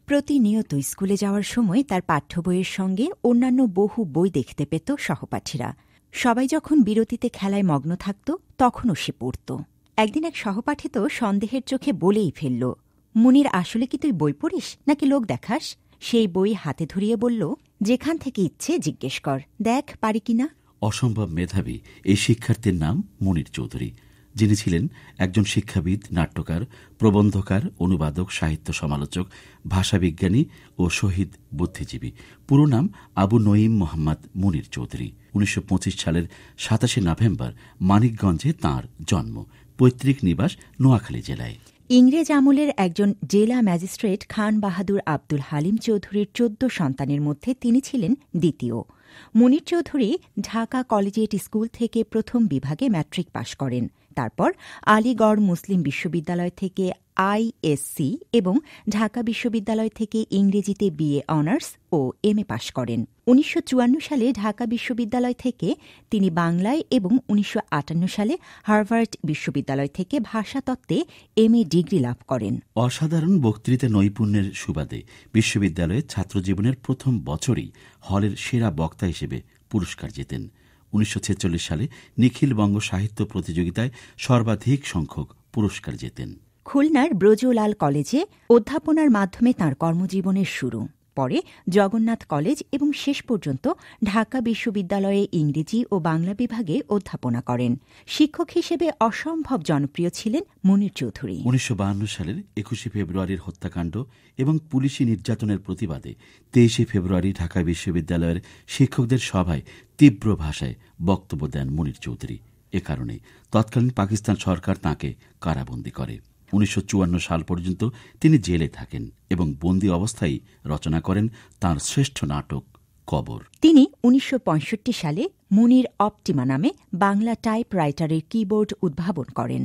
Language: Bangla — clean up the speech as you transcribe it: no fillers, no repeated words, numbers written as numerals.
প্রতিনিয়ত স্কুলে যাওয়ার সময় তার পাঠ্য বইয়ের সঙ্গে অন্যান্য বহু বই দেখতে পেত সহপাঠীরা। সবাই যখন বিরতিতে খেলায় মগ্ন থাকত তখনও সে পড়ত। একদিন এক সহপাঠী তো সন্দেহের চোখে বলেই ফেলল, মুনির, আসলে কি তুই বই পড়িস নাকি লোক দেখাস? সেই বই হাতে ধরিয়ে বলল, যেখান থেকে ইচ্ছে জিজ্ঞেস কর, দেখ পারি কিনা। অসম্ভব মেধাবী এই শিক্ষার্থীর নাম মুনির চৌধুরী, যিনি ছিলেন একজন শিক্ষাবিদ, নাট্যকার, প্রবন্ধকার, অনুবাদক, সাহিত্য সমালোচক, ভাষাবিজ্ঞানী ও শহীদ বুদ্ধিজীবী। পুরো নাম আবু নঈম মোহাম্মদ মুনির চৌধুরী। ১৯২৫ সালের ২৭ নভেম্বর মানিকগঞ্জে তাঁর জন্ম। পৈতৃক নিবাস নোয়াখালী জেলায়। ইংরেজ আমলের একজন জেলা ম্যাজিস্ট্রেট খান বাহাদুর আব্দুল হালিম চৌধুরীর ১৪ সন্তানের মধ্যে তিনি ছিলেন দ্বিতীয়। মুনির চৌধুরী ঢাকা কলেজিয়েট স্কুল থেকে প্রথম বিভাগে ম্যাট্রিক পাশ করেন। তারপর আলীগড় মুসলিম বিশ্ববিদ্যালয় থেকে আইএসসি এবং ঢাকা বিশ্ববিদ্যালয় থেকে ইংরেজিতে বিএ অনার্স ও এমএ পাশ করেন। ১৯৫৪ সালে ঢাকা বিশ্ববিদ্যালয় থেকে তিনি বাংলায় এবং ১৯৫৮ সালে হার্ভার্ড বিশ্ববিদ্যালয় থেকে ভাষাতত্ত্বে এমএ ডিগ্রি লাভ করেন। অসাধারণ বক্তৃতা নৈপুণ্যের সুবাদে বিশ্ববিদ্যালয়ের ছাত্রজীবনের প্রথম বছরই হলের সেরা বক্তা হিসেবে পুরস্কার জেতেন। ১৯৪৬ সালে নিখিল বঙ্গ সাহিত্য প্রতিযোগিতায় সর্বাধিক সংখ্যক পুরস্কার জেতেন। খুলনার ব্রজলাল কলেজে অধ্যাপনার মাধ্যমে তাঁর কর্মজীবনের শুরু। পরে জগন্নাথ কলেজ এবং শেষ পর্যন্ত ঢাকা বিশ্ববিদ্যালয়ে ইংরেজি ও বাংলা বিভাগে অধ্যাপনা করেন। শিক্ষক হিসেবে অসম্ভব জনপ্রিয় ছিলেন মুনির চৌধুরী। ১৯৫২ সালের ২১ ফেব্রুয়ারির হত্যাকাণ্ড এবং পুলিশি নির্যাতনের প্রতিবাদে ২৩ ফেব্রুয়ারি ঢাকা বিশ্ববিদ্যালয়ের শিক্ষকদের সভায় তীব্র ভাষায় বক্তব্য দেন মুনির চৌধুরী। এ কারণে তৎকালীন পাকিস্তান সরকার তাঁকে কারাবন্দী করে। ১৯৫৪ সাল পর্যন্ত তিনি জেলে থাকেন এবং বন্দী অবস্থায় রচনা করেন তাঁর শ্রেষ্ঠ নাটক কবর। তিনি ১৯৬৫ সালে মুনির অপটিমা নামে বাংলা টাইপ রাইটারের কিবোর্ড উদ্ভাবন করেন।